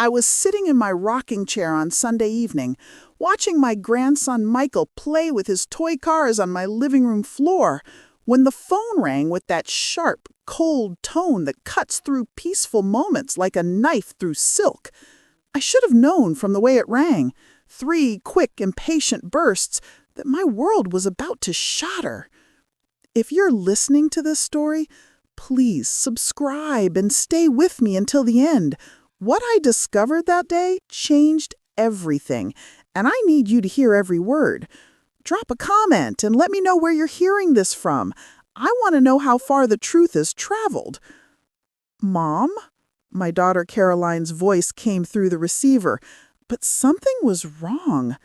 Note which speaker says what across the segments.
Speaker 1: I was sitting in my rocking chair on Sunday evening, watching my grandson Michael play with his toy cars on my living room floor, when the phone rang with that sharp, cold tone that cuts through peaceful moments like a knife through silk. I should have known from the way it rang, 3 quick, impatient bursts, that my world was about to shatter. If you're listening to this story, please subscribe and stay with me until the end. What I discovered that day changed everything, and I need you to hear every word. Drop a comment and let me know where you're hearing this from. I want to know how far the truth has traveled. Mom? My daughter Caroline's voice came through the receiver, but something was wrong.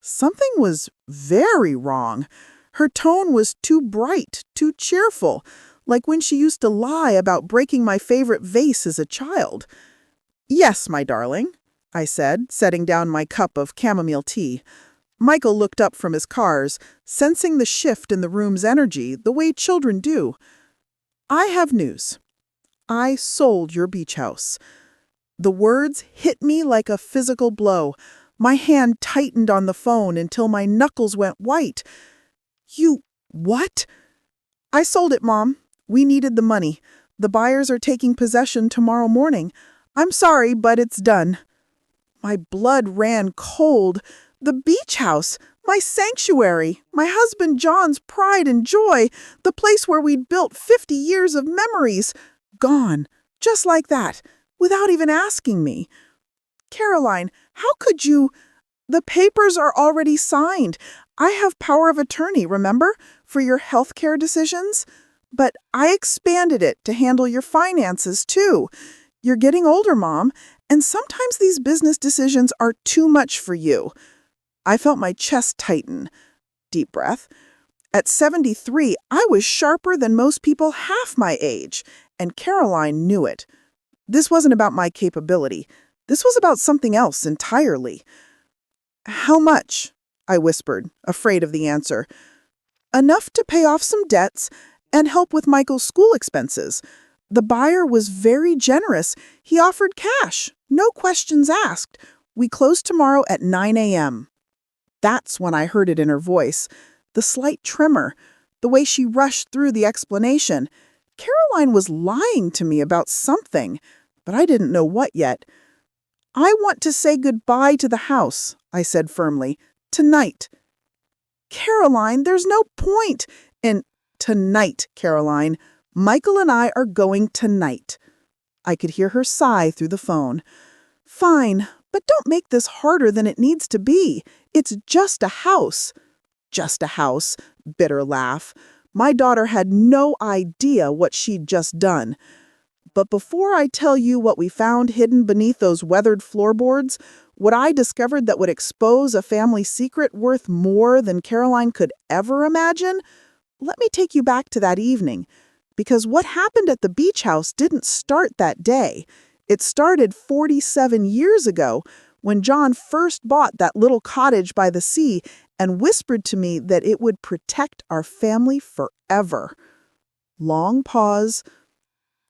Speaker 1: Something was very wrong. Her tone was too bright, too cheerful, like when she used to lie about breaking my favorite vase as a child. "Yes, my darling," I said, setting down my cup of chamomile tea. Michael looked up from his cars, sensing the shift in the room's energy the way children do. "I have news. I sold your beach house." The words hit me like a physical blow. My hand tightened on the phone until my knuckles went white. "You what?" "I sold it, Mom. We needed the money. The buyers are taking possession tomorrow morning. I'm sorry, but it's done." My blood ran cold. The beach house, my sanctuary, my husband John's pride and joy, the place where we'd built 50 years of memories, gone, just like that, without even asking me. "Caroline, how could you—" "The papers are already signed. I have power of attorney, remember, for your health care decisions? But I expanded it to handle your finances, too. You're getting older, Mom, and sometimes these business decisions are too much for you." I felt my chest tighten. Deep breath. At 73, I was sharper than most people half my age, and Caroline knew it. This wasn't about my capability. This was about something else entirely. "How much?" I whispered, afraid of the answer. "Enough to pay off some debts and help with Michael's school expenses. The buyer was very generous. He offered cash, no questions asked. We close tomorrow at 9 a.m. That's when I heard it in her voice, the slight tremor, the way she rushed through the explanation. Caroline was lying to me about something, but I didn't know what yet. "I want to say goodbye to the house," I said firmly. "Tonight." "Caroline, there's no point in—" "Tonight, Caroline. Michael and I are going tonight." I could hear her sigh through the phone. "Fine, but don't make this harder than it needs to be. It's just a house." "Just a house," bitter laugh. My daughter had no idea what she'd just done. But before I tell you what we found hidden beneath those weathered floorboards, what I discovered that would expose a family secret worth more than Caroline could ever imagine, let me take you back to that evening. Because what happened at the beach house didn't start that day. It started 47 years ago when John first bought that little cottage by the sea and whispered to me that it would protect our family forever. Long pause.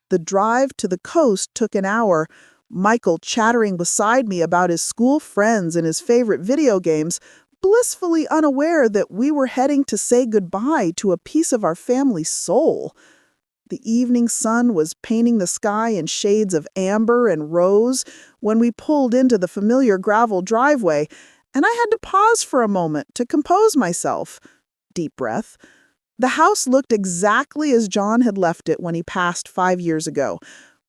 Speaker 1: The drive to the coast took an hour, Michael chattering beside me about his school friends and his favorite video games, blissfully unaware that we were heading to say goodbye to a piece of our family's soul. The evening sun was painting the sky in shades of amber and rose when we pulled into the familiar gravel driveway, and I had to pause for a moment to compose myself. Deep breath. The house looked exactly as John had left it when he passed 5 years ago.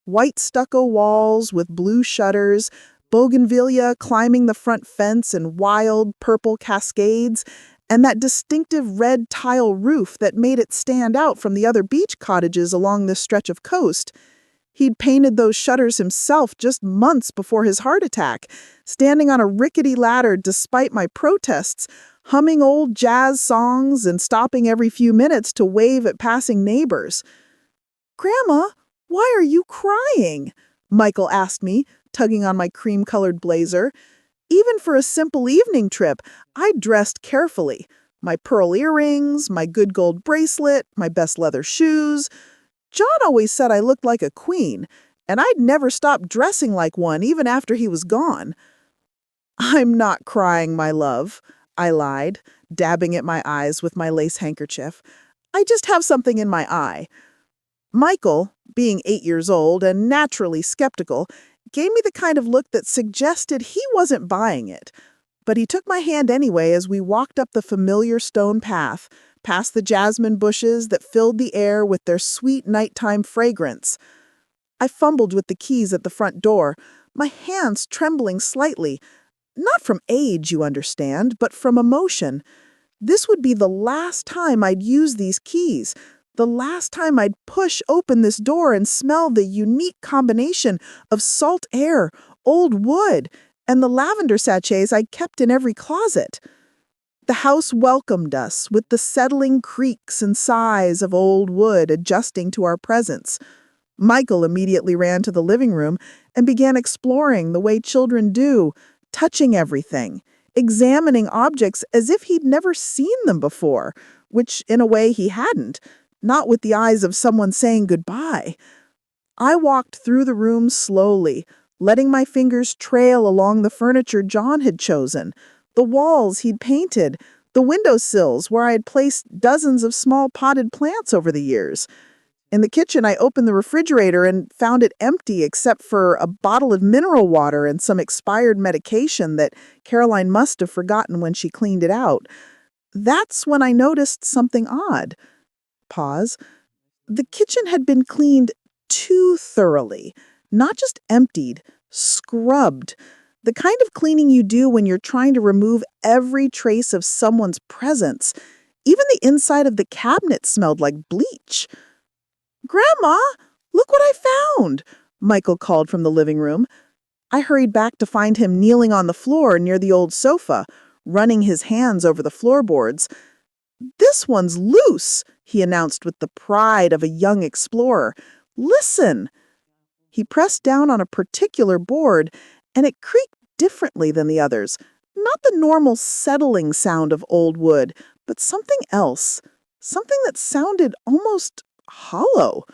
Speaker 1: White stucco walls with blue shutters, bougainvillea climbing the front fence in wild purple cascades, and that distinctive red tile roof that made it stand out from the other beach cottages along this stretch of coast. He'd painted those shutters himself just months before his heart attack, standing on a rickety ladder despite my protests, humming old jazz songs and stopping every few minutes to wave at passing neighbors. "Grandma, why are you crying?" Michael asked me, tugging on my cream-colored blazer. Even for a simple evening trip, I dressed carefully. My pearl earrings, my good gold bracelet, my best leather shoes. John always said I looked like a queen, and I'd never stopped dressing like one even after he was gone. I'm not crying, my love, I lied, dabbing at my eyes with my lace handkerchief. I just have something in my eye. Michael, being 8 years old and naturally skeptical, gave me the kind of look that suggested he wasn't buying it. But he took my hand anyway as we walked up the familiar stone path, past the jasmine bushes that filled the air with their sweet nighttime fragrance. I fumbled with the keys at the front door, my hands trembling slightly. Not from age, you understand, but from emotion. This would be the last time I'd use these keys, the last time I'd push open this door and smell the unique combination of salt air, old wood, and the lavender sachets I kept in every closet. The house welcomed us with the settling creaks and sighs of old wood adjusting to our presence. Michael immediately ran to the living room and began exploring the way children do, touching everything, examining objects as if he'd never seen them before, which in a way he hadn't, not with the eyes of someone saying goodbye. I walked through the room slowly, letting my fingers trail along the furniture John had chosen, the walls he'd painted, the windowsills where I had placed dozens of small potted plants over the years. In the kitchen, I opened the refrigerator and found it empty except for a bottle of mineral water and some expired medication that Caroline must have forgotten when she cleaned it out. That's when I noticed something odd. Pause. The kitchen had been cleaned too thoroughly, not just emptied, scrubbed. The kind of cleaning you do when you're trying to remove every trace of someone's presence. Even the inside of the cabinet smelled like bleach. "Grandma, look what I found!" Michael called from the living room. I hurried back to find him kneeling on the floor near the old sofa, running his hands over the floorboards. "This one's loose," he announced with the pride of a young explorer. "Listen!" He pressed down on a particular board, and it creaked differently than the others. Not the normal settling sound of old wood, but something else. Something that sounded almost hollow.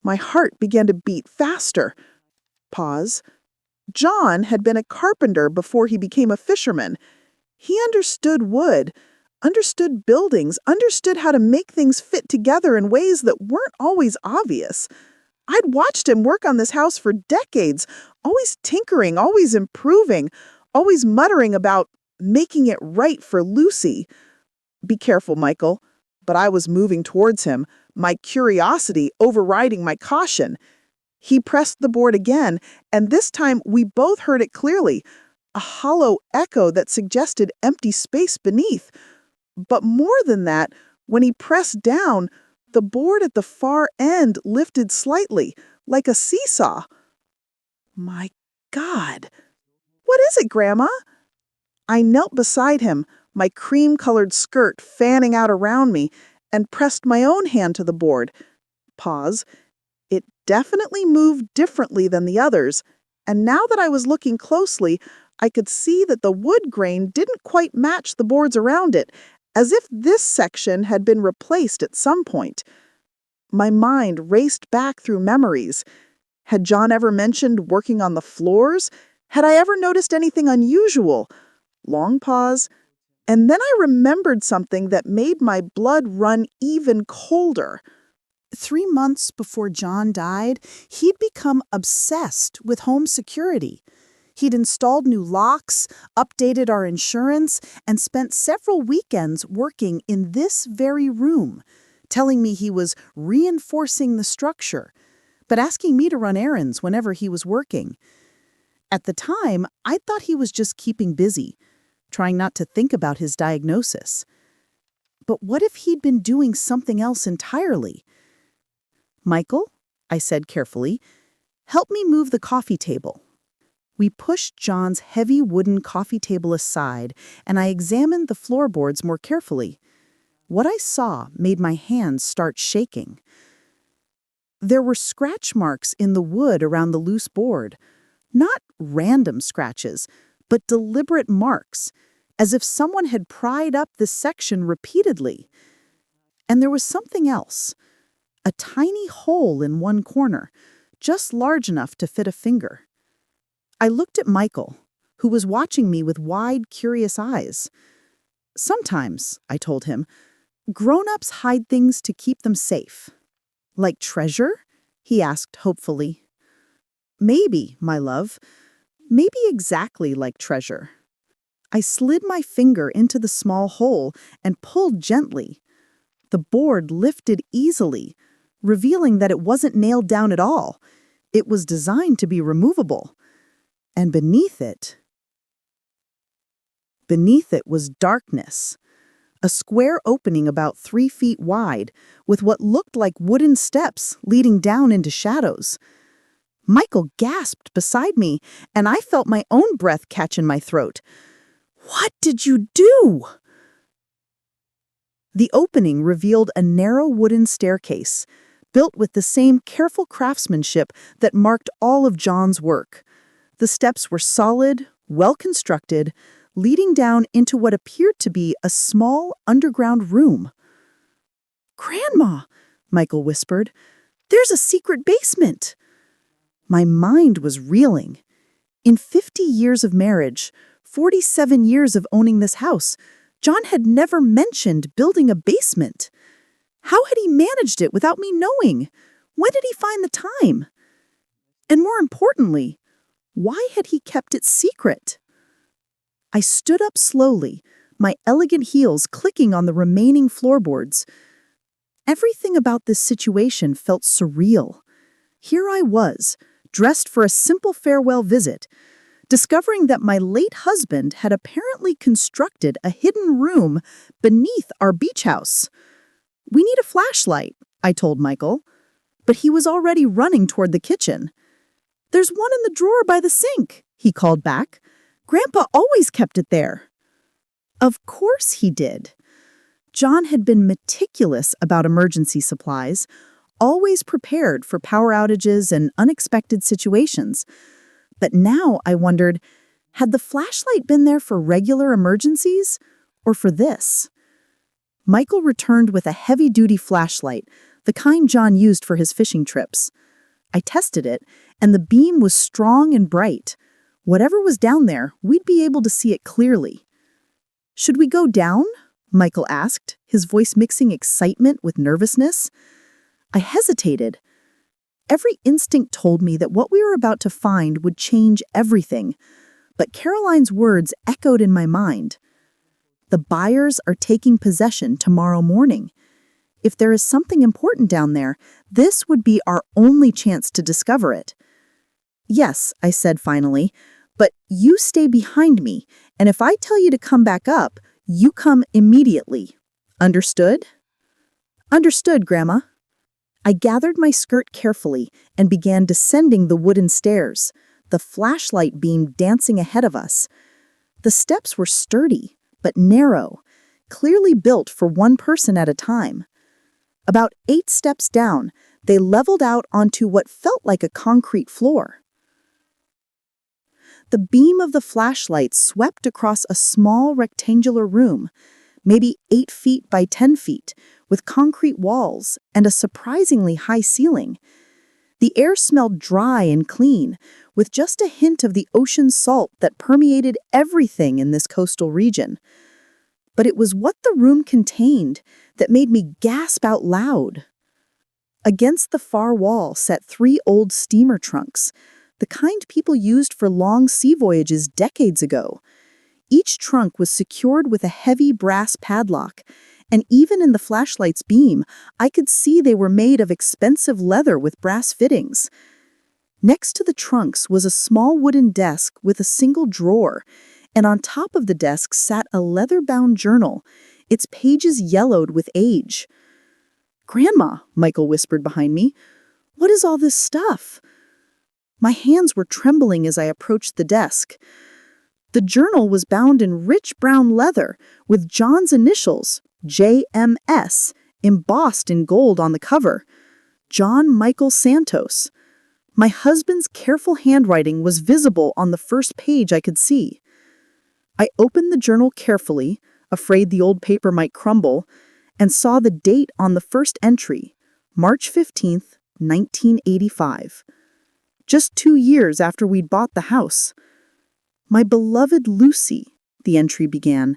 Speaker 1: My heart began to beat faster. Pause. John had been a carpenter before he became a fisherman. He understood wood, understood buildings, understood how to make things fit together in ways that weren't always obvious. I'd watched him work on this house for decades, always tinkering, always improving, always muttering about making it right for Lucy. "Be careful, Michael." But I was moving towards him, my curiosity overriding my caution. He pressed the board again, and this time we both heard it clearly, a hollow echo that suggested empty space beneath. But more than that, when he pressed down, the board at the far end lifted slightly, like a seesaw. My God! "What is it, Grandma?" I knelt beside him, my cream-colored skirt fanning out around me, and pressed my own hand to the board. Pause. It definitely moved differently than the others, and now that I was looking closely, I could see that the wood grain didn't quite match the boards around it, as if this section had been replaced at some point. My mind raced back through memories. Had John ever mentioned working on the floors? Had I ever noticed anything unusual? Long pause. And then I remembered something that made my blood run even colder. 3 months before John died, he'd become obsessed with home security. He'd installed new locks, updated our insurance, and spent several weekends working in this very room, telling me he was reinforcing the structure, but asking me to run errands whenever he was working. At the time, I thought he was just keeping busy, trying not to think about his diagnosis. But what if he'd been doing something else entirely? "Michael," I said carefully, "help me move the coffee table." We pushed John's heavy wooden coffee table aside, and I examined the floorboards more carefully. What I saw made my hands start shaking. There were scratch marks in the wood around the loose board. Not random scratches, but deliberate marks, as if someone had pried up this section repeatedly. And there was something else. A tiny hole in one corner, just large enough to fit a finger. I looked at Michael, who was watching me with wide, curious eyes. Sometimes, I told him, grown-ups hide things to keep them safe. Like treasure? He asked hopefully. Maybe, my love. Maybe exactly like treasure. I slid my finger into the small hole and pulled gently. The board lifted easily, revealing that it wasn't nailed down at all. It was designed to be removable. And beneath it was darkness. A square opening about 3 feet wide, with what looked like wooden steps leading down into shadows. Michael gasped beside me, and I felt my own breath catch in my throat. "What did you do?" The opening revealed a narrow wooden staircase, built with the same careful craftsmanship that marked all of John's work. The steps were solid, well-constructed, leading down into what appeared to be a small underground room. "Grandma," Michael whispered, "there's a secret basement." My mind was reeling. In 50 years of marriage, 47 years of owning this house, John had never mentioned building a basement. How had he managed it without me knowing? When did he find the time? And more importantly, why had he kept it secret? I stood up slowly, my elegant heels clicking on the remaining floorboards. Everything about this situation felt surreal. Here I was, dressed for a simple farewell visit, discovering that my late husband had apparently constructed a hidden room beneath our beach house. "We need a flashlight," I told Michael, but he was already running toward the kitchen. "There's one in the drawer by the sink," he called back. "Grandpa always kept it there." Of course he did. John had been meticulous about emergency supplies, always prepared for power outages and unexpected situations. But now I wondered, had the flashlight been there for regular emergencies or for this? Michael returned with a heavy-duty flashlight, the kind John used for his fishing trips. I tested it, and the beam was strong and bright. Whatever was down there, we'd be able to see it clearly. "Should we go down?" Michael asked, his voice mixing excitement with nervousness. I hesitated. Every instinct told me that what we were about to find would change everything, but Caroline's words echoed in my mind. "The buyers are taking possession tomorrow morning. If there is something important down there, this would be our only chance to discover it." "Yes," I said finally, "but you stay behind me, and if I tell you to come back up, you come immediately. Understood?" "Understood, Grandma." I gathered my skirt carefully and began descending the wooden stairs, the flashlight beam dancing ahead of us. The steps were sturdy, but narrow, clearly built for one person at a time. About 8 steps down, they leveled out onto what felt like a concrete floor. The beam of the flashlight swept across a small rectangular room, maybe 8 feet by 10 feet, with concrete walls and a surprisingly high ceiling. The air smelled dry and clean, with just a hint of the ocean salt that permeated everything in this coastal region. But it was what the room contained that made me gasp out loud. Against the far wall sat 3 old steamer trunks, the kind people used for long sea voyages decades ago. Each trunk was secured with a heavy brass padlock, and even in the flashlight's beam, I could see they were made of expensive leather with brass fittings. Next to the trunks was a small wooden desk with a single drawer, and on top of the desk sat a leather-bound journal, its pages yellowed with age. "Grandma," Michael whispered behind me, "what is all this stuff?" My hands were trembling as I approached the desk. The journal was bound in rich brown leather with John's initials, JMS, embossed in gold on the cover. John Michael Santos. My husband's careful handwriting was visible on the first page I could see. I opened the journal carefully, afraid the old paper might crumble, and saw the date on the first entry, March 15th, 1985.
Speaker 2: just 2 years after we'd bought the house. "My beloved Lucy," the entry began,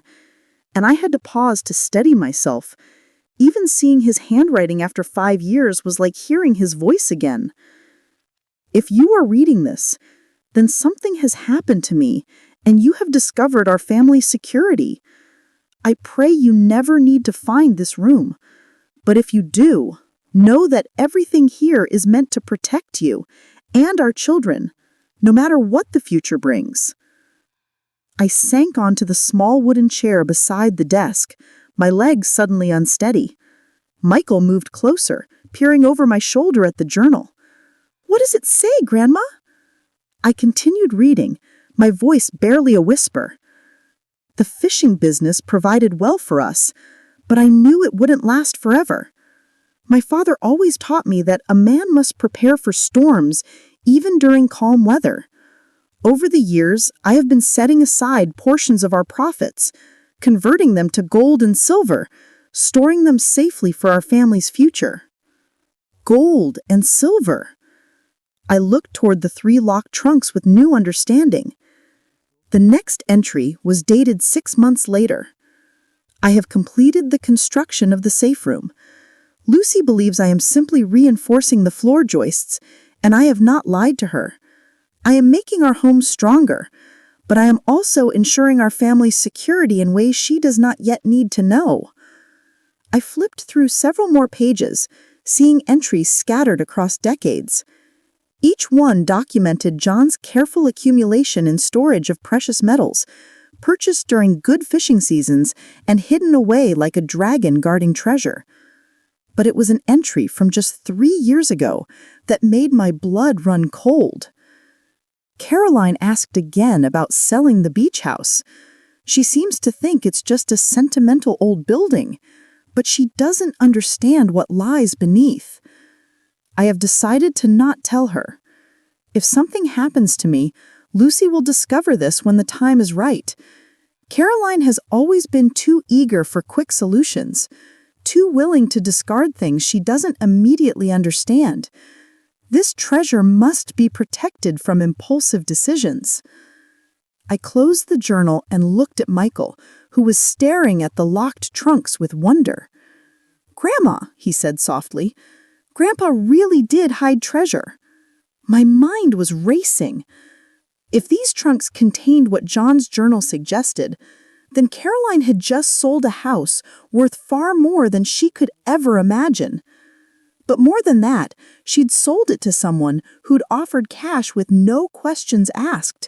Speaker 2: and I had to pause to steady myself. Even seeing his handwriting after 5 years was like hearing his voice again. "If you are reading this, then something has happened to me, and you have discovered our family's security. I pray you never need to find this room. But if you do, know that everything here is meant to protect you and our children, no matter what the future brings." I sank onto the small wooden chair beside the desk, my legs suddenly unsteady. Michael moved closer, peering over my shoulder at the journal. "What does it say, Grandma?" I continued reading, my voice barely a whisper. "The fishing business provided well for us, but I knew it wouldn't last forever. My father always taught me that a man must prepare for storms, even during calm weather. Over the years, I have been setting aside portions of our profits, converting them to gold and silver, storing them safely for our family's future." Gold and silver. I looked toward the 3 locked trunks with new understanding. The next entry was dated 6 months later. "I have completed the construction of the safe room. Lucy believes I am simply reinforcing the floor joists, and I have not lied to her. I am making our home stronger, but I am also ensuring our family's security in ways she does not yet need to know." I flipped through several more pages, seeing entries scattered across decades. Each one documented John's careful accumulation and storage of precious metals, purchased during good fishing seasons and hidden away like a dragon guarding treasure. But it was an entry from just 3 years ago that made my blood run cold. Caroline asked again about selling the beach house. She seems to think it's just a sentimental old building, but she doesn't understand what lies beneath. I have decided to not tell her. If something happens to me, Lucy will discover this when the time is right. Caroline has always been too eager for quick solutions, too willing to discard things she doesn't immediately understand. This treasure must be protected from impulsive decisions. I closed the journal and looked at Michael, who was staring at the locked trunks with wonder. "Grandma," he said softly, "Grandpa really did hide treasure." My mind was racing. If these trunks contained what John's journal suggested, then Caroline had just sold a house worth far more than she could ever imagine. But more than that, she'd sold it to someone who'd offered cash with no questions asked,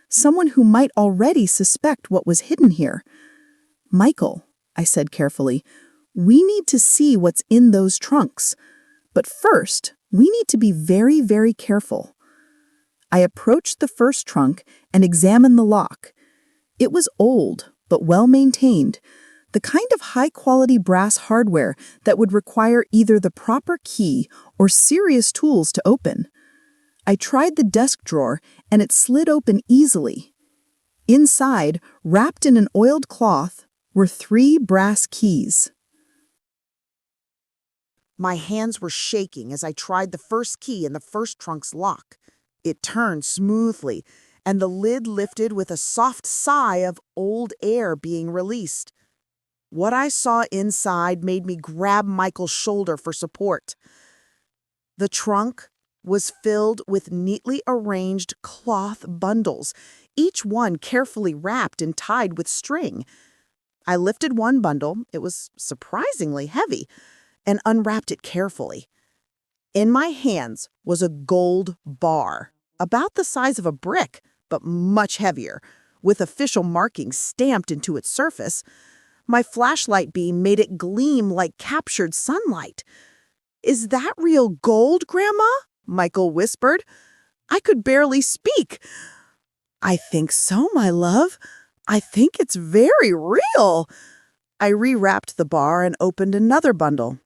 Speaker 2: someone who might already suspect what was hidden here. "Michael," I said carefully, "we need to see what's in those trunks. But first, we need to be very, very careful." I approached the first trunk and examined the lock. It was old, but well-maintained, the kind of high-quality brass hardware that would require either the proper key or serious tools to open. I tried the desk drawer, and it slid open easily. Inside, wrapped in an oiled cloth, were 3 brass keys.
Speaker 1: My hands were shaking as I tried the first key in the first trunk's lock. It turned smoothly, and the lid lifted with a soft sigh of old air being released. What I saw inside made me grab Michael's shoulder for support. The trunk was filled with neatly arranged cloth bundles, each one carefully wrapped and tied with string. I lifted one bundle, it was surprisingly heavy, and unwrapped it carefully. In my hands was a gold bar, about the size of a brick, but much heavier, with official markings stamped into its surface. My flashlight beam made it gleam like captured sunlight. "Is that real gold, Grandma?" Michael whispered. I could barely speak. "I think so, my love. I think it's very real." I rewrapped the bar and opened another bundle.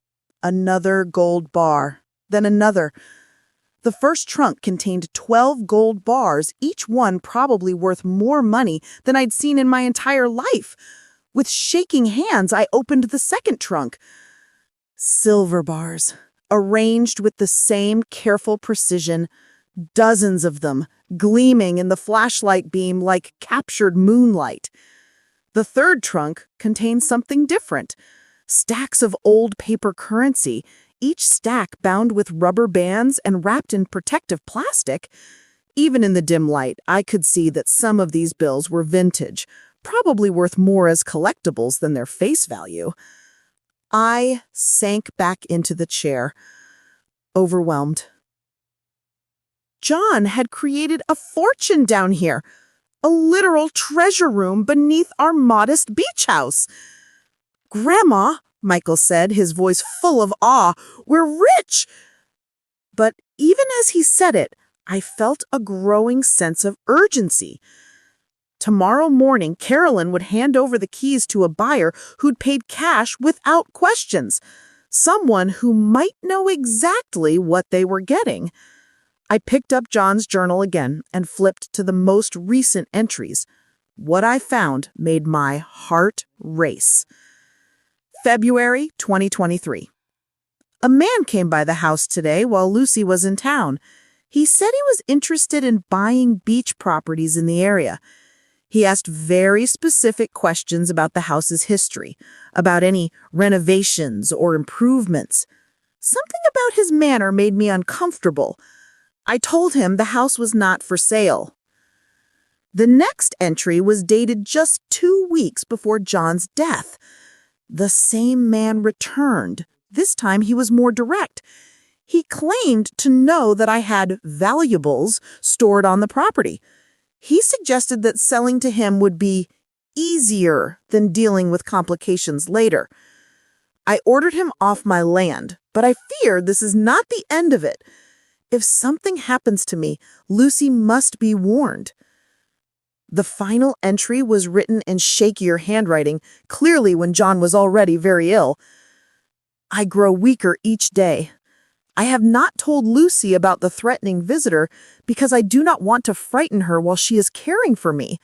Speaker 1: Another gold bar, then another. The first trunk contained 12 gold bars, each one probably worth more money than I'd seen in my entire life. With shaking hands, I opened the second trunk. Silver bars, arranged with the same careful precision,
Speaker 2: Dozens of them, gleaming in the flashlight beam like captured moonlight. The third trunk contained something different. Stacks of old paper currency, each stack bound with rubber bands and wrapped in protective plastic. Even in the dim light, I could see that some of these bills were vintage, probably worth more as collectibles than their face value. I sank back into the chair, overwhelmed. John had created a fortune down here, a literal treasure room beneath our modest beach house. "Grandma," Michael said, his voice full of awe, "we're rich!" But even as he said it, I felt a growing sense of urgency. Tomorrow morning, Carolyn would hand over the keys to a buyer who'd paid cash without questions, someone who might know exactly what they were getting. I picked up John's journal again and flipped to the most recent entries. What I found made my heart race. February 2023. A man came by the house today while Lucy was in town. He said he was interested in buying beach properties in the area. He asked very specific questions about the house's history, about any renovations or improvements. Something about his manner made me uncomfortable. I told him the house was not for sale. The next entry was dated just 2 weeks before John's death. The same man returned. This time he was more direct. He claimed to know that I had valuables stored on the property. He suggested that selling to him would be easier than dealing with complications later. I ordered him off my land, but I fear this is not the end of it. If something happens to me, Lucy must be warned. The final entry was written in shakier handwriting, clearly when John was already very ill. I grow weaker each day. I have not told Lucy about the threatening visitor because I do not want to frighten her while she is caring for me.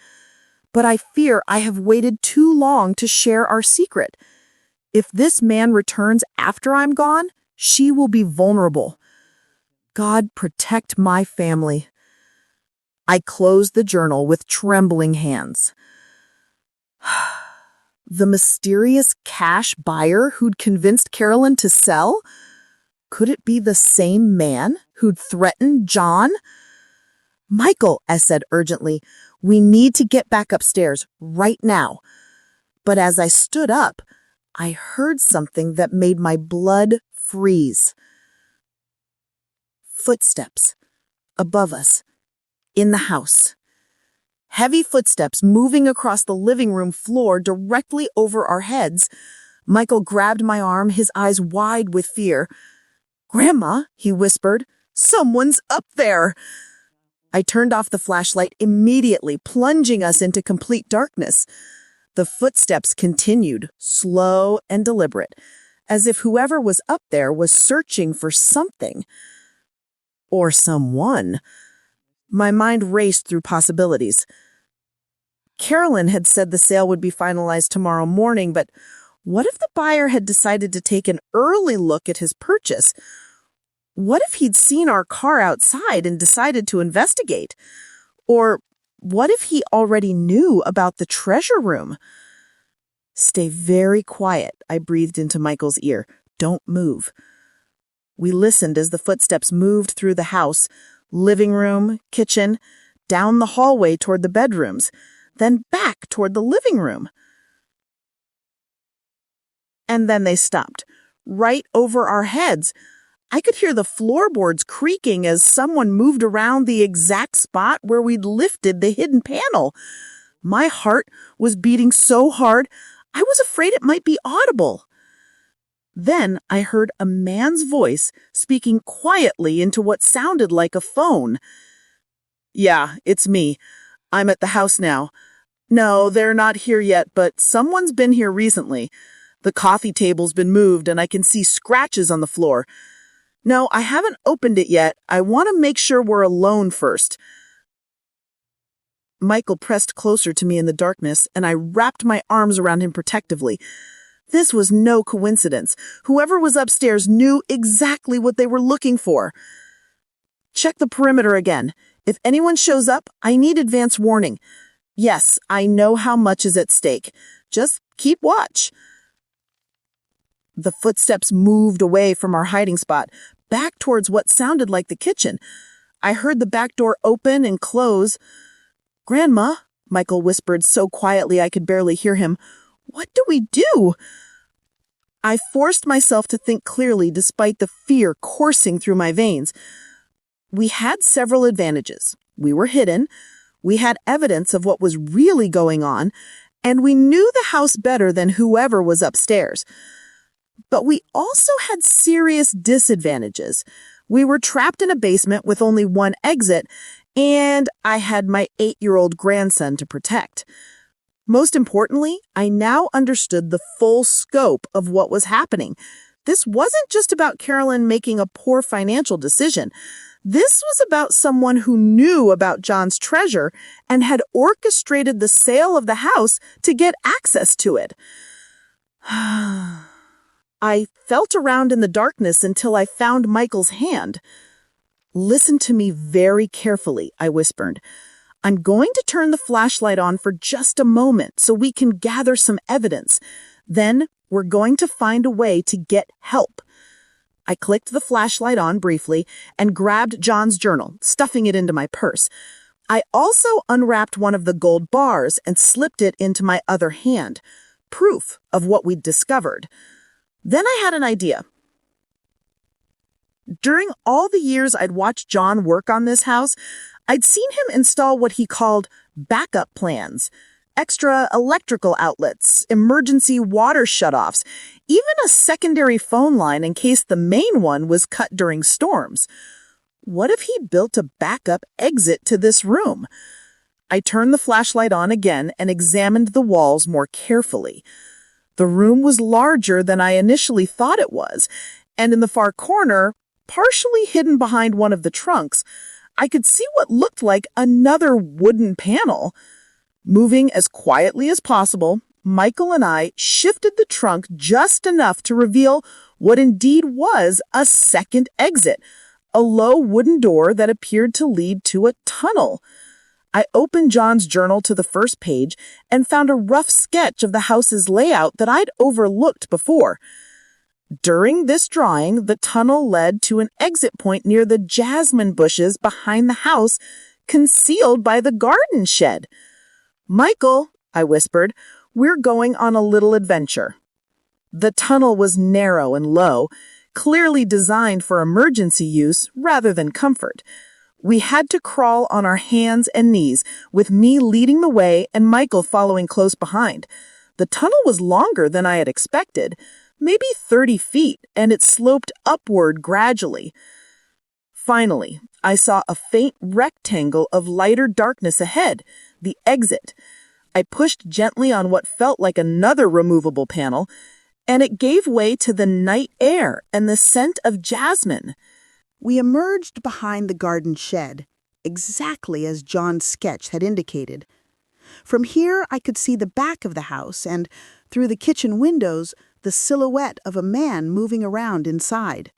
Speaker 2: But I fear I have waited too long to share our secret. If this man returns after I'm gone, she will be vulnerable. God protect my family. I closed the journal with trembling hands. The mysterious cash buyer who'd convinced Carolyn to sell? Could it be the same man who'd threatened John? "Michael," I said urgently, "we need to get back upstairs right now." But as I stood up, I heard something that made my blood freeze. Footsteps above us, in the house. Heavy footsteps moving across the living room floor directly over our heads. Michael grabbed my arm, his eyes wide with fear. "Grandma," he whispered, "someone's up there." I turned off the flashlight immediately, plunging us into complete darkness. The footsteps continued, slow and deliberate, as if whoever was up there was searching for something. Or someone. My mind raced through possibilities. Carolyn had said the sale would be finalized tomorrow morning, but what if the buyer had decided to take an early look at his purchase? What if he'd seen our car outside and decided to investigate? Or what if he already knew about the treasure room? "Stay very quiet," I breathed into Michael's ear. "Don't move." We listened as the footsteps moved through the house, living room, kitchen, down the hallway toward the bedrooms, then back toward the living room. And then they stopped, right over our heads. I could hear the floorboards creaking as someone moved around the exact spot where we'd lifted the hidden panel. My heart was beating so hard, I was afraid it might be audible. Then I heard a man's voice speaking quietly into what sounded like a phone. "Yeah, it's me. I'm at the house now. No, they're not here yet, but someone's been here recently. The coffee table's been moved and I can see scratches on the floor. No, I haven't opened it yet. I want to make sure we're alone first." Michael pressed closer to me in the darkness, and I wrapped my arms around him protectively. This was no coincidence. Whoever was upstairs knew exactly what they were looking for. Check the perimeter again. If anyone shows up, I need advance warning. Yes, I know how much is at stake. Just keep watch. The footsteps moved away from our hiding spot, back towards what sounded like the kitchen. I heard the back door open and close. "Grandma," Michael whispered so quietly I could barely hear him, "what do we do?" I forced myself to think clearly despite the fear coursing through my veins. We had several advantages. We were hidden, we had evidence of what was really going on, and we knew the house better than whoever was upstairs. But we also had serious disadvantages. We were trapped in a basement with only one exit, and I had my 8-year-old grandson to protect. Most importantly, I now understood the full scope of what was happening. This wasn't just about Carolyn making a poor financial decision. This was about someone who knew about John's treasure and had orchestrated the sale of the house to get access to it. I felt around in the darkness until I found Michael's hand. "Listen to me very carefully," I whispered. "I'm going to turn the flashlight on for just a moment so we can gather some evidence. Then we're going to find a way to get help." I clicked the flashlight on briefly and grabbed John's journal, stuffing it into my purse. I also unwrapped one of the gold bars and slipped it into my other hand, proof of what we'd discovered. Then I had an idea. During all the years I'd watched John work on this house, I'd seen him install what he called backup plans, extra electrical outlets, emergency water shutoffs, even a secondary phone line in case the main one was cut during storms. What if he built a backup exit to this room? I turned the flashlight on again and examined the walls more carefully. The room was larger than I initially thought it was, and in the far corner, partially hidden behind one of the trunks, I could see what looked like another wooden panel. Moving as quietly as possible, Michael and I shifted the trunk just enough to reveal what indeed was a second exit, a low wooden door that appeared to lead to a tunnel. I opened John's journal to the first page and found a rough sketch of the house's layout that I'd overlooked before. During this drawing, the tunnel led to an exit point near the jasmine bushes behind the house, concealed by the garden shed. "Michael," I whispered, "we're going on a little adventure." The tunnel was narrow and low, clearly designed for emergency use rather than comfort. We had to crawl on our hands and knees, with me leading the way and Michael following close behind. The tunnel was longer than I had expected, maybe 30 feet, and it sloped upward gradually. Finally, I saw a faint rectangle of lighter darkness ahead, the exit. I pushed gently on what felt like another removable panel, and it gave way to the night air and the scent of jasmine.
Speaker 1: We emerged behind the garden shed, exactly as John's sketch had indicated. From here, I could see the back of the house and, through the kitchen windows, the silhouette of a man moving around inside.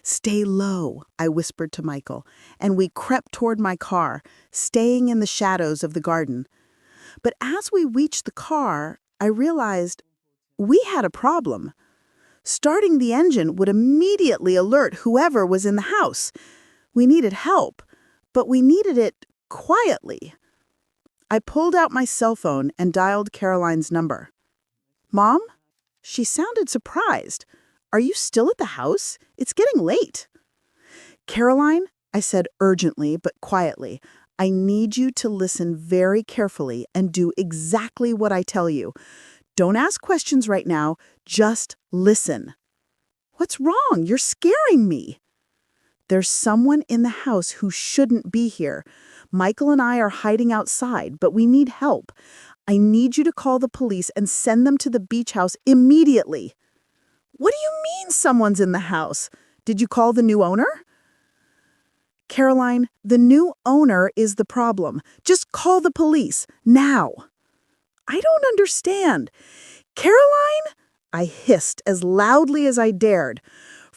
Speaker 1: "Stay low," I whispered to Michael, and we crept toward my car, staying in the shadows of the garden. But as we reached the car, I realized we had a problem. Starting the engine would immediately alert whoever was in the house. We needed help, but we needed it quietly. I pulled out my cell phone and dialed Caroline's number. "Mom?" She sounded surprised. "Are you still at the house? It's getting late." "Caroline," I said urgently but quietly, "I need you to listen very carefully and do exactly what I tell you. Don't ask questions right now, just listen." "What's wrong? You're scaring me." "There's someone in the house who shouldn't be here. Michael and I are hiding outside, but we need help. I need you to call the police and send them to the beach house immediately." "What do you mean someone's in the house? Did you call the new owner?" "Caroline, the new owner is the problem. Just call the police, now." "I don't understand." "Caroline," I hissed as loudly as I dared,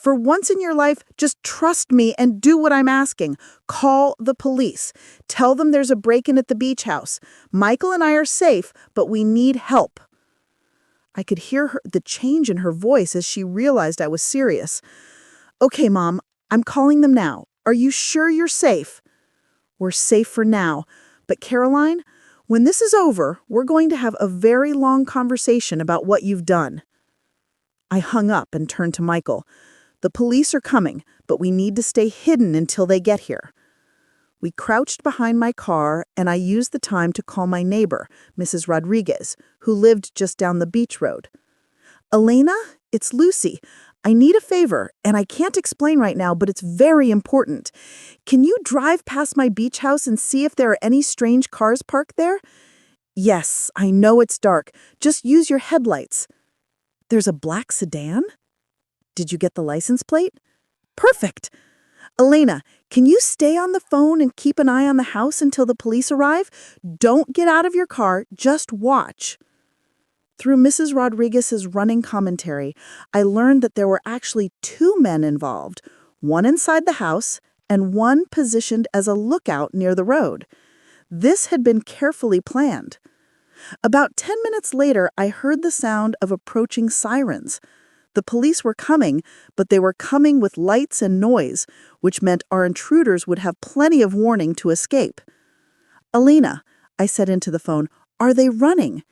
Speaker 1: For once in your life, just trust me and do what I'm asking. Call the police. Tell them there's a break-in at the beach house. Michael and I are safe, but we need help." I could hear the change in her voice as she realized I was serious. "Okay, Mom, I'm calling them now. Are you sure you're safe?" "We're safe for now. But Caroline, when this is over, we're going to have a very long conversation about what you've done." I hung up and turned to Michael. "The police are coming, but we need to stay hidden until they get here." We crouched behind my car, and I used the time to call my neighbor, Mrs. Rodriguez, who lived just down the beach road. "Elena, it's Lucy. I need a favor, and I can't explain right now, but it's very important. Can you drive past my beach house and see if there are any strange cars parked there?" "Yes, I know it's dark. Just use your headlights." "There's a black sedan? Did you get the license plate?" "Perfect. Elena, can you stay on the phone and keep an eye on the house until the police arrive? Don't get out of your car, just watch." Through Mrs. Rodriguez's running commentary, I learned that there were actually 2 men involved, one inside the house and one positioned as a lookout near the road. This had been carefully planned. About 10 minutes later, I heard the sound of approaching sirens. The police were coming, but they were coming with lights and noise, which meant our intruders would have plenty of warning to escape. "Elena," I said into the phone, "are they running?"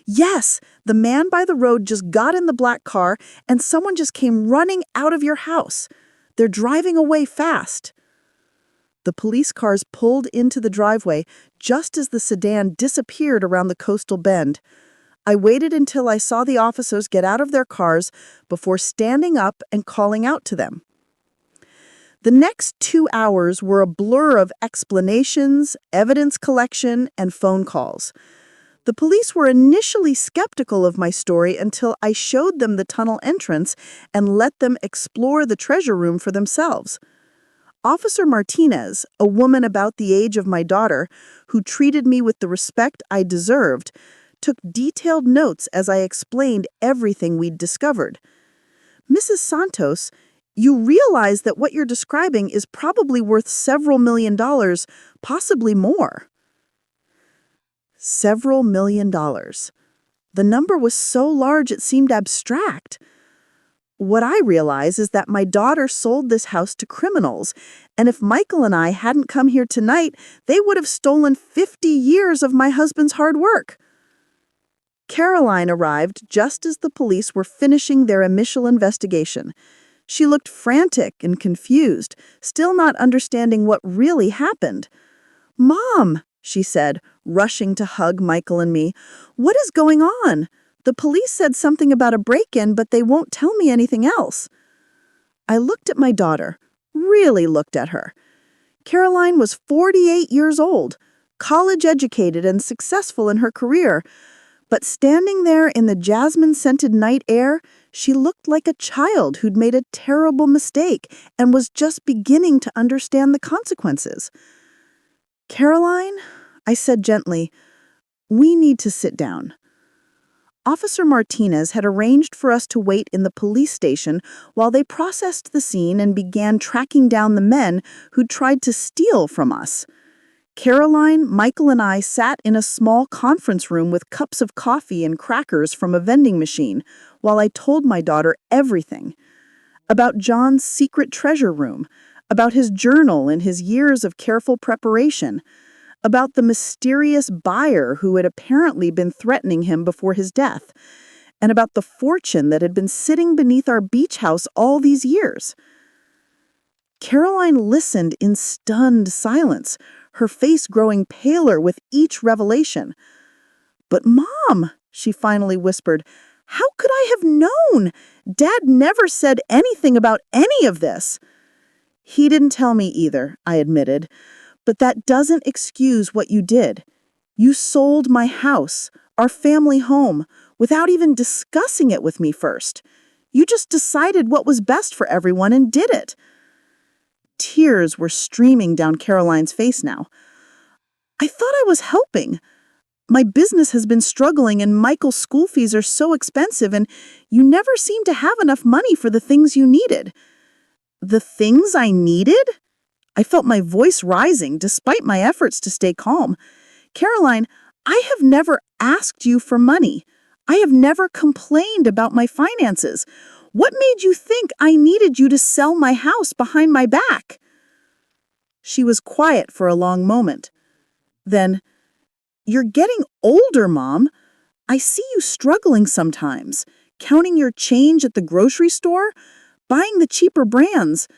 Speaker 1: "Yes, the man by the road just got in the black car and someone just came running out of your house. They're driving away fast." The police cars pulled into the driveway just as the sedan disappeared around the coastal bend. I waited until I saw the officers get out of their cars before standing up and calling out to them. The next 2 hours were a blur of explanations, evidence collection, and phone calls. The police were initially skeptical of my story until I showed them the tunnel entrance and let them explore the treasure room for themselves. Officer Martinez, a woman about the age of my daughter, who treated me with the respect I deserved, took detailed notes as I explained everything we'd discovered. "Mrs. Santos, you realize that what you're describing is probably worth several $1,000,000, possibly more." Several $1,000,000. The number was so large it seemed abstract. What I realize is that my daughter sold this house to criminals, and if Michael and I hadn't come here tonight, they would have stolen 50 years of my husband's hard work. Caroline arrived just as the police were finishing their initial investigation. She looked frantic and confused, still not understanding what really happened. "Mom," she said, rushing to hug Michael and me, "what is going on? The police said something about a break-in, but they won't tell me anything else." I looked at my daughter, really looked at her. Caroline was 48 years old, college-educated and successful in her career, but standing there in the jasmine-scented night air, she looked like a child who'd made a terrible mistake and was just beginning to understand the consequences. "Caroline," I said gently, "we need to sit down." Officer Martinez had arranged for us to wait in the police station while they processed the scene and began tracking down the men who'd tried to steal from us. Caroline, Michael, and I sat in a small conference room with cups of coffee and crackers from a vending machine while I told my daughter everything. About John's secret treasure room, about his journal and his years of careful preparation, about the mysterious buyer who had apparently been threatening him before his death, and about the fortune that had been sitting beneath our beach house all these years. Caroline listened in stunned silence, her face growing paler with each revelation. "But Mom," she finally whispered, "how could I have known? Dad never said anything about any of this." "He didn't tell me either," I admitted. "But that doesn't excuse what you did. You sold my house, our family home, without even discussing it with me first. You just decided what was best for everyone and did it." Tears were streaming down Caroline's face now. "I thought I was helping. My business has been struggling and Michael's school fees are so expensive and you never seemed to have enough money for the things you needed.
Speaker 2: The things I needed? I felt my voice rising despite my efforts to stay calm. Caroline, I have never asked you for money. I have never complained about my finances. What made you think I needed you to sell my house behind my back? She was quiet for a long moment. Then, "You're getting older, Mom. I see you struggling sometimes, counting your change at the grocery store, buying the cheaper brands.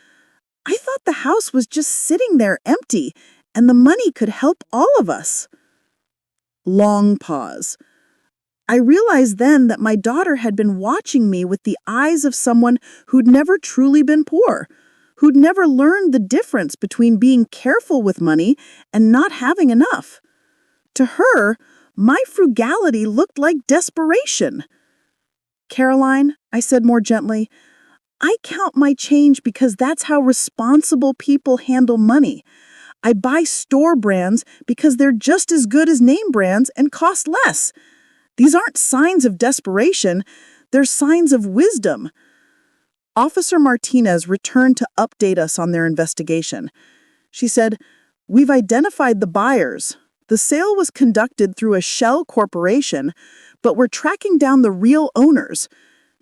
Speaker 2: I thought the house was just sitting there empty, and the money could help all of us." Long pause. I realized then that my daughter had been watching me with the eyes of someone who'd never truly been poor, who'd never learned the difference between being careful with money and not having enough. To her, my frugality looked like desperation. "Caroline," I said more gently, "I count my change because that's how responsible people handle money. I buy store brands because they're just as good as name brands and cost less. These aren't signs of desperation, they're signs of wisdom." Officer Martinez returned to update us on their investigation. She said, "We've identified the buyers. The sale was conducted through a shell corporation, but we're tracking down the real owners.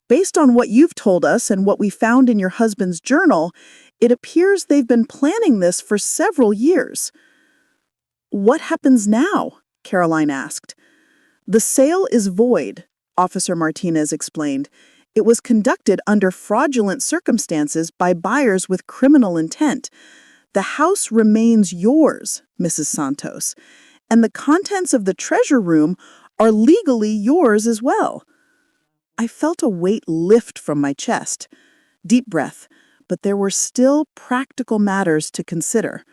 Speaker 2: Based on what you've told us and what we found in your husband's journal, it appears they've been planning this for several years." "What happens now?" Caroline asked. "The sale is void," Officer Martinez explained. "It was conducted under fraudulent circumstances by buyers with criminal intent. The house remains yours, Mrs. Santos, and the contents of the treasure room are legally yours as well." I felt a weight lift from my chest. Deep breath, but there were still practical matters to consider.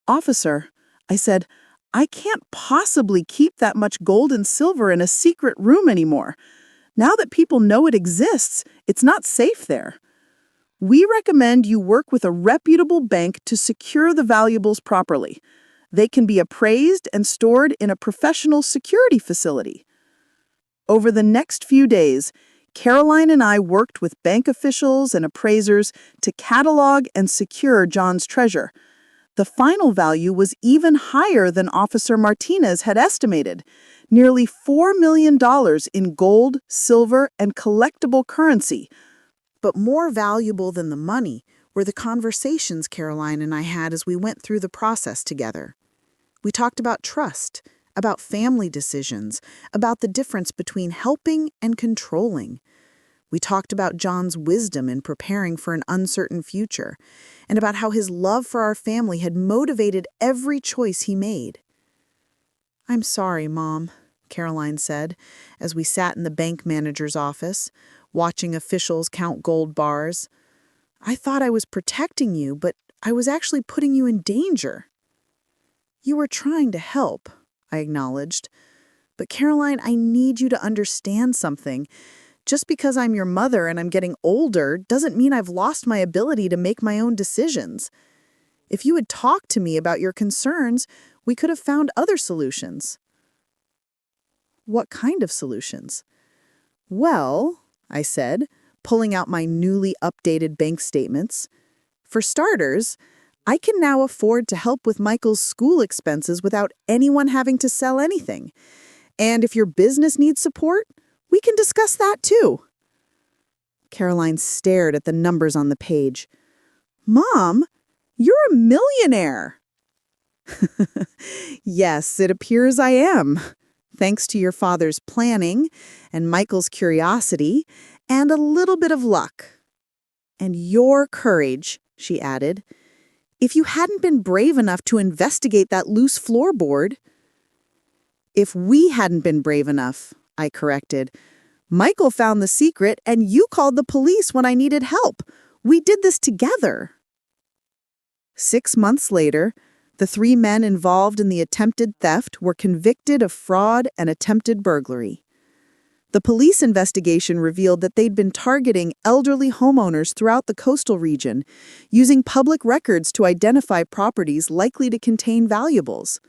Speaker 2: "Officer," I said, "I can't possibly keep that much gold and silver in a secret room anymore. Now that people know it exists, it's not safe there. We recommend you work with a reputable bank to secure the valuables properly. They can be appraised and stored in a professional security facility." Over the next few days, Caroline and I worked with bank officials and appraisers to catalog and secure John's treasure. The final value was even higher than Officer Martinez had estimated, nearly $4 million in gold, silver, and collectible currency.
Speaker 1: But more valuable than the money were the conversations Caroline and I had as we went through the process together. We talked about trust, about family decisions, about the difference between helping and controlling. We talked about John's wisdom in preparing for an uncertain future, and about how his love for our family had motivated every choice he made. "I'm sorry, Mom," Caroline said, as we sat in the bank manager's office, watching officials count gold bars. "I thought I was protecting you, but I was actually putting you in danger." "You were trying to help," I acknowledged. "But Caroline, I need you to understand something. Just because I'm your mother and I'm getting older doesn't mean I've lost my ability to make my own decisions. If you had talked to me about your concerns, we could have found other solutions." "What kind of solutions?" "Well," I said, pulling out my newly updated bank statements, "for starters, I can now afford to help with Michael's school expenses without anyone having to sell anything. And if your business needs support, we can discuss that too." Caroline stared at the numbers on the page. "Mom, you're a millionaire." "Yes, it appears I am, thanks to your father's planning and Michael's curiosity and a little bit of luck. And your courage," she added. "If you hadn't been brave enough to investigate that loose floorboard—" "If we hadn't been brave enough," I corrected. "Michael found the secret and you called the police when I needed help. We did this together." 6 months later, the 3 men involved in the attempted theft were convicted of fraud and attempted burglary. The police investigation revealed that they'd been targeting elderly homeowners throughout the coastal region, using public records to identify properties likely to contain valuables.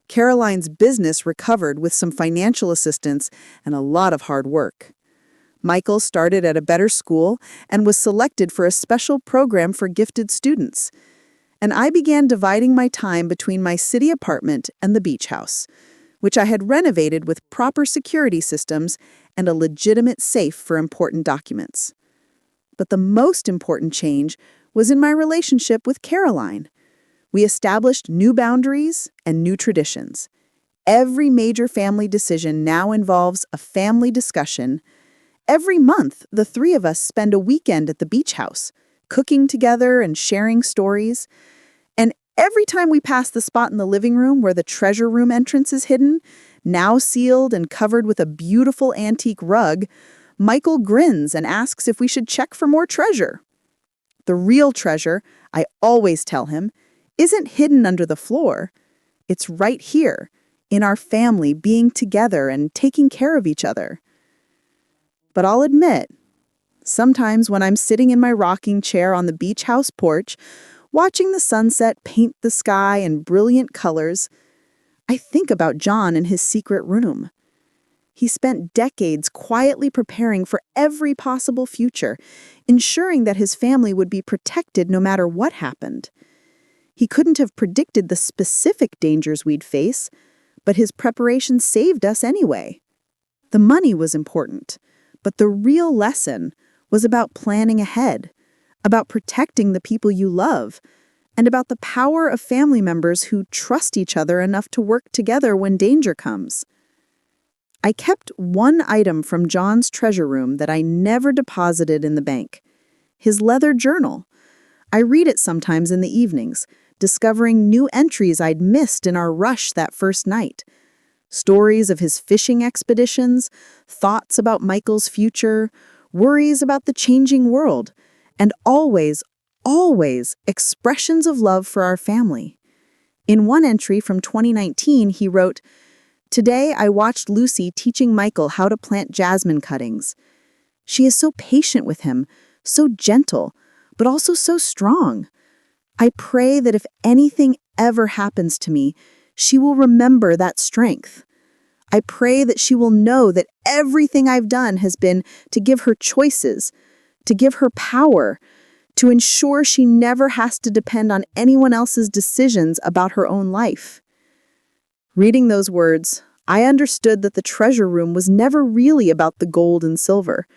Speaker 1: Caroline's business recovered with some financial assistance and a lot of hard work.
Speaker 2: Michael started at a better school and was selected for a special program for gifted students. And I began dividing my time between my city apartment and the beach house, which I had renovated with proper security systems and a legitimate safe for important documents. But the most important change was in my relationship with Caroline. We established new boundaries and new traditions. Every major family decision now involves a family discussion. Every month, the three of us spend a weekend at the beach house, cooking together and sharing stories. And every time we pass the spot in the living room where the treasure room entrance is hidden, now sealed and covered with a beautiful antique rug, Michael grins and asks if we should check for more treasure. The real treasure, I always tell him, isn't hidden under the floor. It's right here, in our family being together and taking care of each other. But I'll admit, sometimes when I'm sitting in my rocking chair on the beach house porch, watching the sunset paint the sky in brilliant colors, I think about John in his secret room. He spent decades quietly preparing for every possible future, ensuring that his family would be protected no matter what happened. He couldn't have predicted the specific dangers we'd face, but his preparation saved us anyway. The money was important, but the real lesson was about planning ahead, about protecting the people you love, and about the power of family members who trust each other enough to work together when danger comes. I kept one item from John's treasure room that I never deposited in the bank: his leather journal. I read it sometimes in the evenings, discovering new entries I'd missed in our rush that first night. Stories of his fishing expeditions, thoughts about Michael's future, worries about the changing world, and always expressions of love for our family. In one entry from 2019, he wrote, "Today I watched Lucy teaching Michael how to plant jasmine cuttings. She is so patient with him, so gentle, but also so strong. I pray that if anything ever happens to me, she will remember that strength. I pray that she will know that everything I've done has been to give her choices, to give her power, to ensure she never has to depend on anyone else's decisions about her own life." Reading those words, I understood that the treasure room was never really about the gold and silver.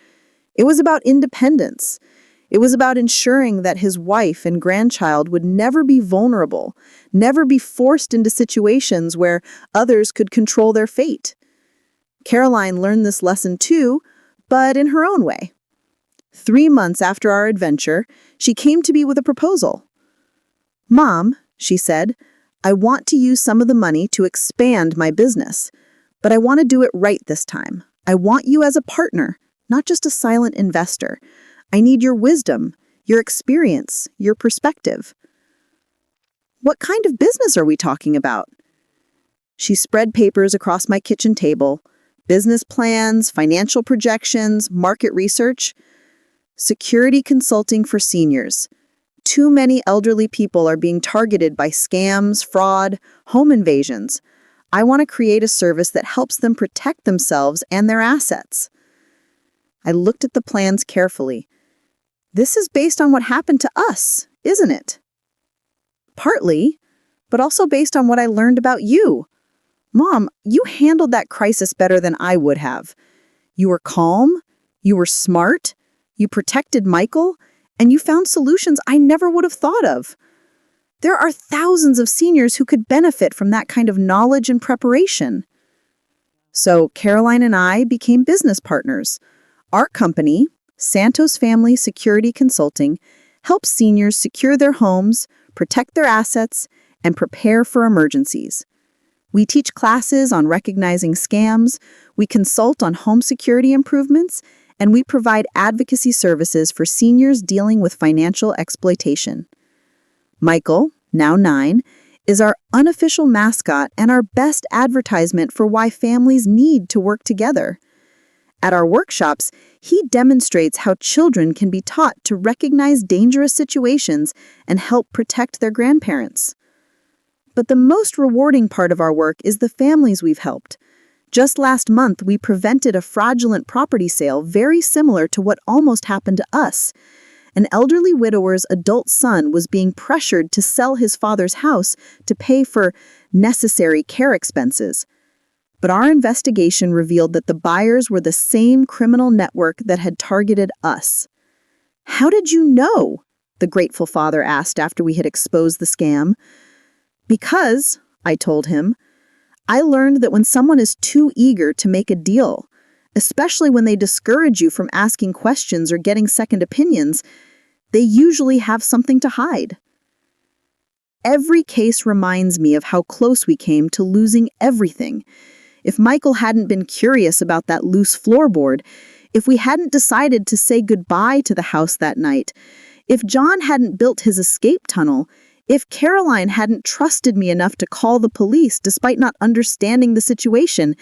Speaker 2: It was about independence. It was about ensuring that his wife and grandchild would never be vulnerable, never be forced into situations where others could control their fate. Caroline learned this lesson too, but in her own way. 3 months after our adventure, she came to me with a proposal. "Mom," she said, "I want to use some of the money to expand my business, but I want to do it right this time. I want you as a partner, not just a silent investor. I need your wisdom, your experience, your perspective." "What kind of business are we talking about?" She spread papers across my kitchen table, business plans, financial projections, market research. "Security consulting for seniors. Too many elderly people are being targeted by scams, fraud, home invasions. I want to create a service that helps them protect themselves and their assets." I looked at the plans carefully. "This is based on what happened to us, isn't it?" "Partly, but also based on what I learned about you. Mom, you handled that crisis better than I would have. You were calm, you were smart, you protected Michael, and you found solutions I never would have thought of. There are thousands of seniors who could benefit from that kind of knowledge and preparation." So Caroline and I became business partners. Our company, Santos Family Security Consulting, helps seniors secure their homes, protect their assets, and prepare for emergencies. We teach classes on recognizing scams, we consult on home security improvements, and we provide advocacy services for seniors dealing with financial exploitation. Michael, now 9, is our unofficial mascot and our best advertisement for why families need to work together. At our workshops, he demonstrates how children can be taught to recognize dangerous situations and help protect their grandparents. But the most rewarding part of our work is the families we've helped. Just last month, we prevented a fraudulent property sale very similar to what almost happened to us. An elderly widower's adult son was being pressured to sell his father's house to pay for necessary care expenses. But our investigation revealed that the buyers were the same criminal network that had targeted us. "How did you know?" the grateful father asked after we had exposed the scam. "Because," I told him, "I learned that when someone is too eager to make a deal, especially when they discourage you from asking questions or getting second opinions, they usually have something to hide." Every case reminds me of how close we came to losing everything. If Michael hadn't been curious about that loose floorboard, if we hadn't decided to say goodbye to the house that night, if John hadn't built his escape tunnel, if Caroline hadn't trusted me enough to call the police despite not understanding the situation,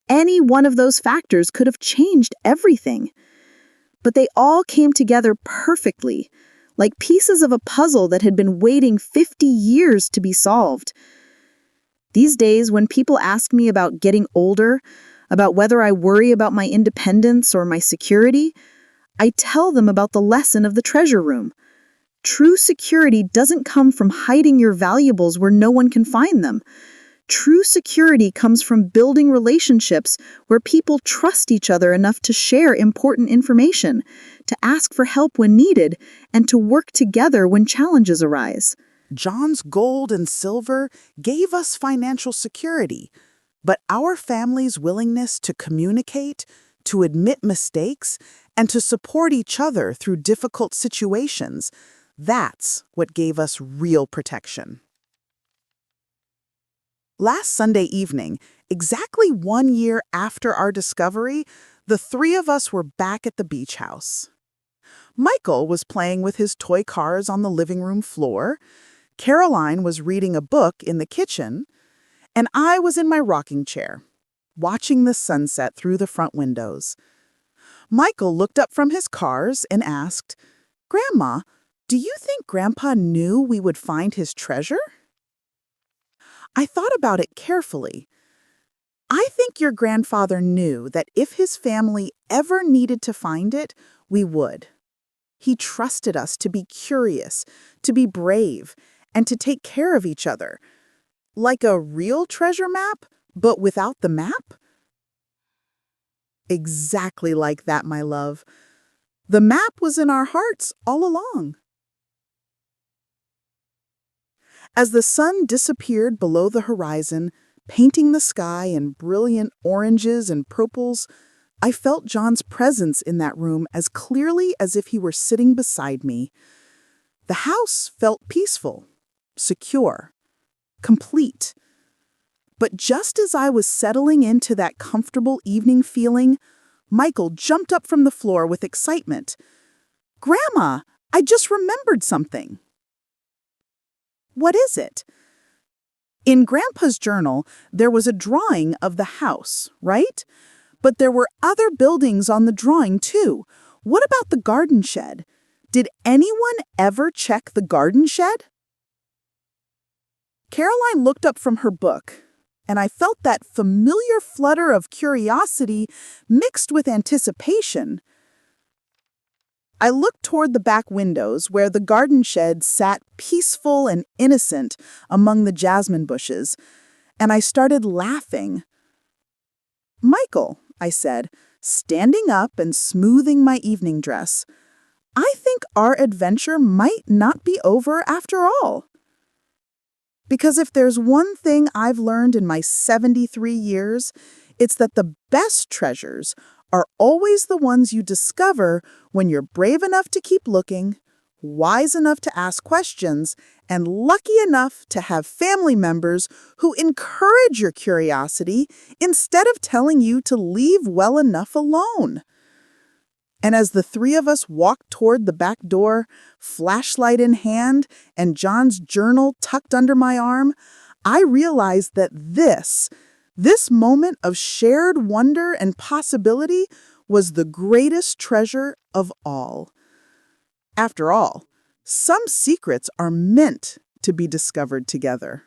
Speaker 2: any one of those factors could have changed everything. But they all came together perfectly, like pieces of a puzzle that had been waiting 50 years to be solved. These days, when people ask me about getting older, about whether I worry about my independence or my security, I tell them about the lesson of the treasure room. True security doesn't come from hiding your valuables where no one can find them. True security comes from building relationships where people trust each other enough to share important information, to ask for help when needed, and to work together when challenges arise.
Speaker 1: John's gold and silver gave us financial security, but our family's willingness to communicate, to admit mistakes, and to support each other through difficult situations, that's what gave us real protection. Last Sunday evening, exactly 1 year after our discovery, the three of us were back at the beach house. Michael was playing with his toy cars on the living room floor, Caroline was reading a book in the kitchen, and I was in my rocking chair, watching the sunset through the front windows. Michael looked up from his cars and asked, "Grandma, do you think Grandpa knew we would find his treasure?" I thought about it carefully. I think your grandfather knew that if his family ever needed to find it, we would. He trusted us to be curious, to be brave, and to take care of each other. Like a real treasure map, but without the map? Exactly like that, my love. The map was in our hearts all along. As the sun disappeared below the horizon, painting the sky in brilliant oranges and purples, I felt John's presence in that room as clearly as if he were sitting beside me. The house felt peaceful, secure, complete. But just as I was settling into that comfortable evening feeling, Michael jumped up from the floor with excitement. "Grandma, I just remembered something." "What is it?" In Grandpa's journal, there was a drawing of the house, right? But there were other buildings on the drawing, too. What about the garden shed? Did anyone ever check the garden shed? Caroline looked up from her book, and I felt that familiar flutter of curiosity mixed with anticipation. I looked toward the back windows where the garden shed sat peaceful and innocent among the jasmine bushes, and I started laughing. "Michael," I said, standing up and smoothing my evening dress, "I think our adventure might not be over after all." Because if there's one thing I've learned in my 73 years, it's that the best treasures are always the ones you discover when you're brave enough to keep looking, wise enough to ask questions, and lucky enough to have family members who encourage your curiosity instead of telling you to leave well enough alone. And as the three of us walked toward the back door, flashlight in hand and John's journal tucked under my arm, I realized that this moment of shared wonder and possibility was the greatest treasure of all. After all, some secrets are meant to be discovered together.